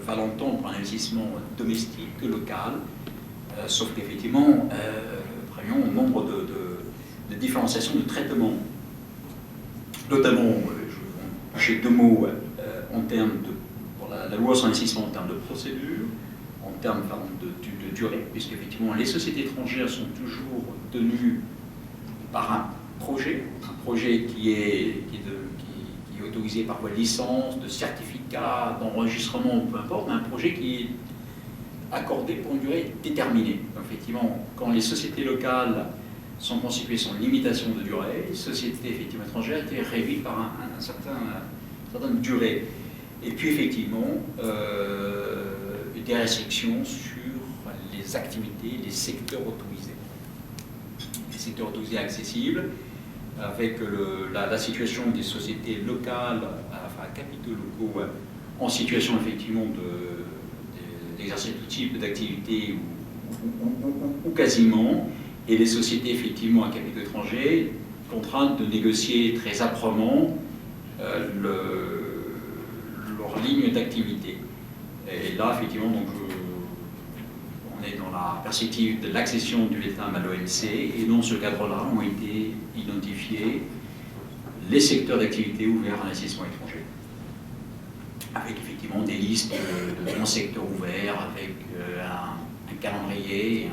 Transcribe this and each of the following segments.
valant tant pour un investissement domestique que local, sauf qu'effectivement, premièrement, au nombre de différenciations de traitement, notamment, j'ai deux mots en termes de, pour la loi sur l'investissement en termes de procédure, en termes de durée, puisqu'effectivement les sociétés étrangères sont toujours tenues par un projet qui est autorisé par voie de licence, de certificat, d'enregistrement, peu importe, un projet qui est accordé pour une durée déterminée. Donc, effectivement, quand les sociétés locales sont constituées sans limitation de durée, les sociétés effectivement étrangères étaient réduites par une certaine durée. Et puis effectivement, des restrictions sur les activités, les secteurs autorisés. Les secteurs autorisés accessibles, avec la situation des sociétés locales, enfin capitaux locaux, en situation effectivement d'exercer tout type d'activité ou quasiment, et les sociétés effectivement à capitaux étrangers contraintes de négocier très âprement leur ligne d'activité. Et là, effectivement, donc, on est dans la perspective de l'accession du Vietnam à l'OMC, et dans ce cadre-là ont été identifiés les secteurs d'activité ouverts à l'investissement étranger, avec effectivement des listes de bons secteurs ouverts, avec un calendrier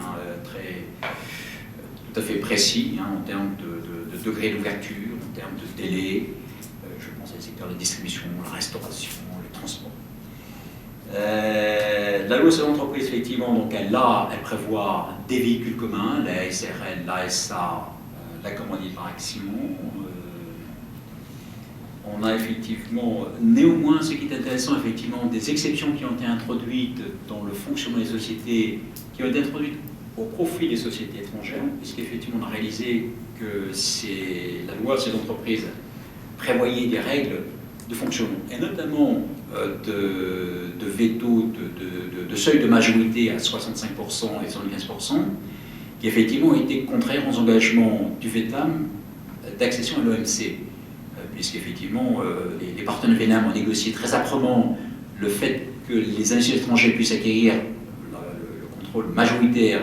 tout à fait précis en termes de degré d'ouverture, en termes de délai. Je pense à les secteurs de distribution, la restauration, le transport. La loi sur l'entreprise, effectivement, donc elle prévoit des véhicules communs, la SRL, l'ASA, la commandite par action. On a effectivement, néanmoins, ce qui est intéressant, effectivement, des exceptions qui ont été introduites dans le fonctionnement des sociétés, qui ont été introduites au profit des sociétés étrangères, puisqu'effectivement, on a réalisé que la loi sur l'entreprise prévoyait des règles de fonctionnement, et notamment de veto, de seuil de majorité à 65% et 75%, qui effectivement étaient contraires aux engagements du Vietnam d'accession à l'OMC, puisqu'effectivement les partenaires du Vietnam ont négocié très âprement le fait que les investisseurs étrangers puissent acquérir le contrôle majoritaire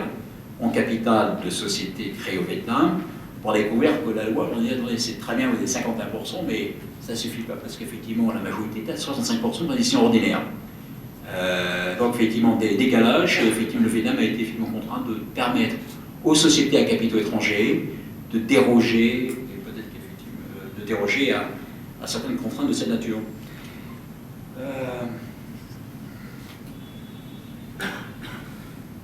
en capital de sociétés créées au Vietnam, pour découvrir que la loi, on dit, attendez, c'est très bien, vous êtes 51%, mais ça ne suffit pas, parce qu'effectivement, la majorité est à 65% de décision ordinaire. Donc, effectivement, des décalages, et effectivement, le Vietnam a été effectivement contraint de permettre aux sociétés à capitaux étrangers de déroger, et peut-être qu'effectivement, de déroger à certaines contraintes de cette nature.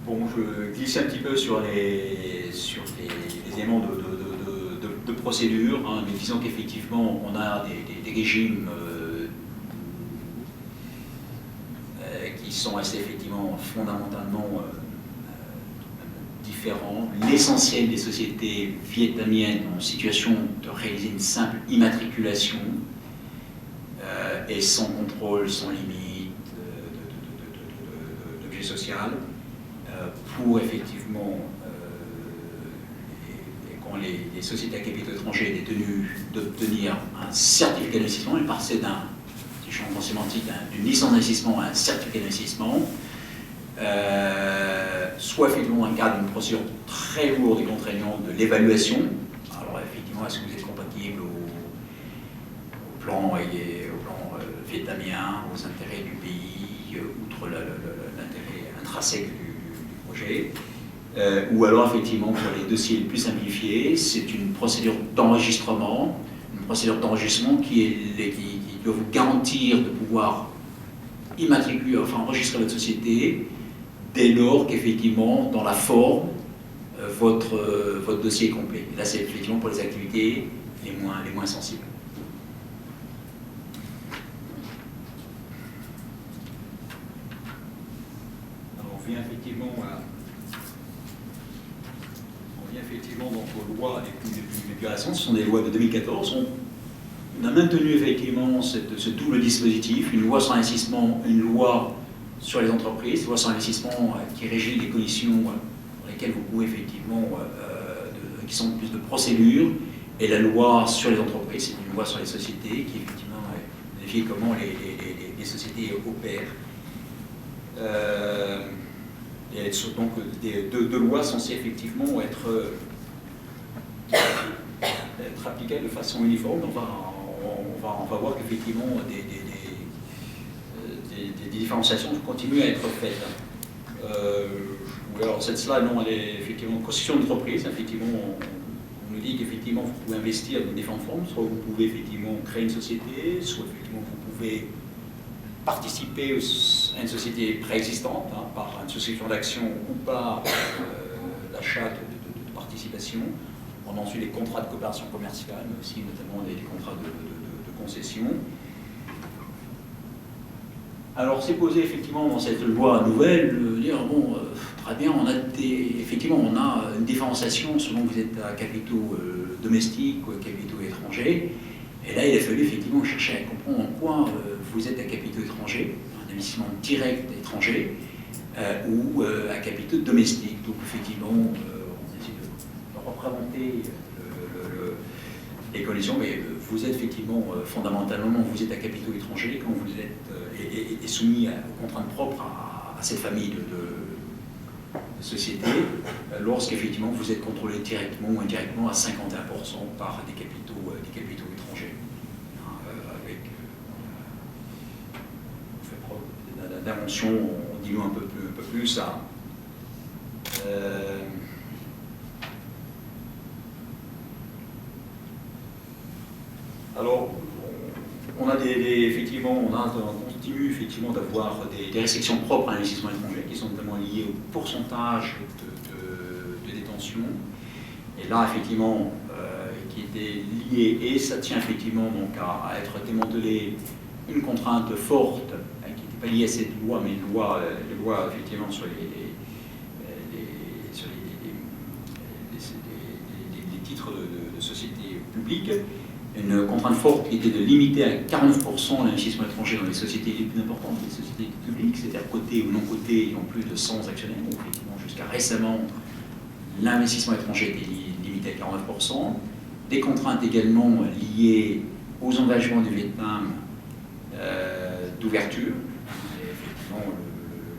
Bon, je glisse un petit peu sur les éléments de procédure, hein, mais disons qu'effectivement, on a des régimes qui sont assez effectivement fondamentalement différents. L'essentiel des sociétés vietnamiennes en situation de réaliser une simple immatriculation et sans contrôle, sans limite d'objet social, pour effectivement, quand les sociétés à capitaux étrangers étaient tenues d'obtenir un certificat d'investissement, elles passaient si je suis en sémantique, d'une licence d'investissement à un certificat d'investissement, soit effectivement dans le cadre d'une procédure très lourde et contraignante de l'évaluation. Alors effectivement, est-ce que vous êtes compatible au plan vietnamien, aux intérêts du pays, outre l'intérêt intrinsèque du projet, ou alors effectivement pour les dossiers les plus simplifiés, c'est une procédure d'enregistrement, qui doit vous garantir de pouvoir immatriculer, enfin enregistrer votre société, dès lors qu'effectivement, dans la forme, votre dossier est complet. Et là, c'est effectivement pour les activités les moins sensibles. Alors, on vient effectivement donc, aux lois les plus récentes. Ce sont des lois de 2014. On a maintenu effectivement ce double dispositif, une loi sur l'investissement, une loi sur les entreprises, une loi sur l'investissement qui régit les conditions pour lesquelles vous pouvez effectivement, qui sont plus de procédure, et la loi sur les entreprises, c'est une loi sur les sociétés qui effectivement vérifie comment les sociétés opèrent. Et donc deux lois censées effectivement être appliquées de façon uniforme. On va voir qu'effectivement des différenciations continuent à être faites. Alors cette slide, non, elle est effectivement constitution d'entreprise. Effectivement, on nous dit qu'effectivement vous pouvez investir de différentes formes. Soit vous pouvez effectivement créer une société, soit effectivement vous pouvez participer à une société préexistante, hein, par une souscription d'action ou par l'achat de participation. On a ensuite des contrats de coopération commerciale, mais aussi notamment des contrats de concession. Alors c'est posé effectivement dans cette loi nouvelle, dire bon, très bien, effectivement on a une différenciation selon que vous êtes à capitaux domestiques ou à capitaux étrangers. Et là, il a fallu effectivement chercher à comprendre en quoi vous êtes à capitaux étrangers, un investissement direct étranger, ou à capitaux domestiques. Donc effectivement, on essaie de représenter les conditions, mais vous êtes effectivement, fondamentalement, vous êtes à capitaux étrangers quand vous êtes et soumis aux contraintes propres à cette famille de sociétés, lorsqu'effectivement vous êtes contrôlé directement ou indirectement à 51% par des capitaux étrangers. On fait preuve d'invention, on dilue un peu plus ça. Alors, on continue effectivement d'avoir des restrictions propres à l'investissement étranger qui sont notamment liées au pourcentage de détention. Et là, effectivement, qui était lié, et ça tient effectivement donc à être démantelé, une contrainte forte qui n'était pas liée à cette loi, mais une loi effectivement sur les titres de sociétés publiques. Une contrainte forte qui était de limiter à 49% l'investissement étranger dans les sociétés les plus importantes, les sociétés publiques, c'est-à-dire cotées ou non cotées, ayant plus de 100 actionnaires. Donc, effectivement, jusqu'à récemment, l'investissement étranger était limité à 49%. Des contraintes également liées aux engagements du Vietnam d'ouverture. Effectivement,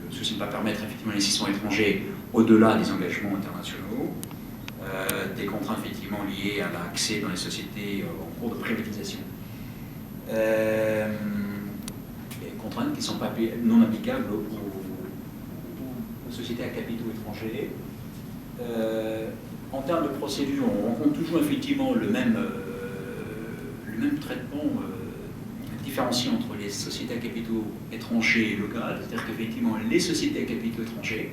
le souci de ne pas permettre effectivement l'investissement étranger au-delà des engagements internationaux. Des contraintes effectivement liées à l'accès dans les sociétés en cours de privatisation. Des contraintes qui ne sont pas non applicables aux sociétés à capitaux étrangers. En termes de procédure, on rencontre toujours effectivement le même traitement différencié entre les sociétés à capitaux étrangers et locales. C'est-à-dire qu'effectivement, les sociétés à capitaux étrangers,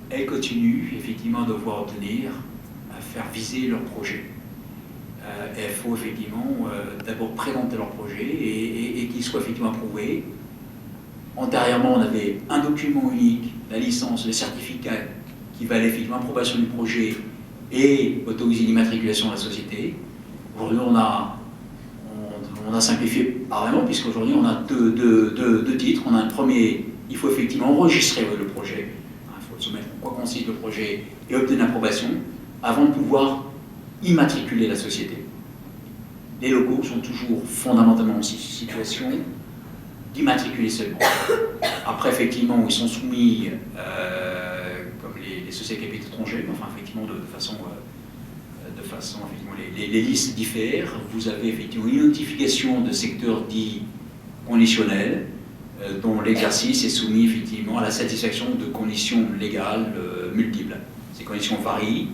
elles continuent effectivement à devoir obtenir, à faire viser leur projet. Il faut effectivement d'abord présenter leur projet et qu'il soit effectivement approuvé. Antérieurement, on avait un document unique, la licence, le certificat qui valait effectivement approbation du projet et autoriser l'immatriculation de la société. Aujourd'hui, on a simplifié pas vraiment, puisqu'aujourd'hui, on a deux titres. On a un premier, il faut effectivement enregistrer le projet. Il faut soumettre en quoi consiste le projet et obtenir l'approbation avant de pouvoir immatriculer la société. Les locaux sont toujours fondamentalement en situation d'immatriculer seulement. Après, effectivement, ils sont soumis, comme les sociétés à capitaux étrangers, mais enfin, effectivement, de façon effectivement, les listes diffèrent. Vous avez effectivement une notification de secteurs dits conditionnels, dont l'exercice est soumis effectivement à la satisfaction de conditions légales multiples. Ces conditions varient.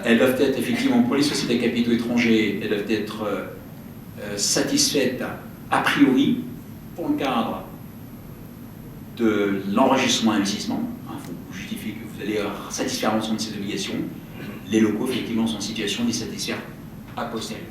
Elles doivent être effectivement, pour les sociétés à capitaux étrangers, elles doivent être satisfaites a priori pour le cadre de l'enregistrement d'investissement. Il faut justifier que vous allez satisfaire l'ensemble de ces obligations. Les locaux, effectivement, sont en situation d'y satisfaire a posteriori.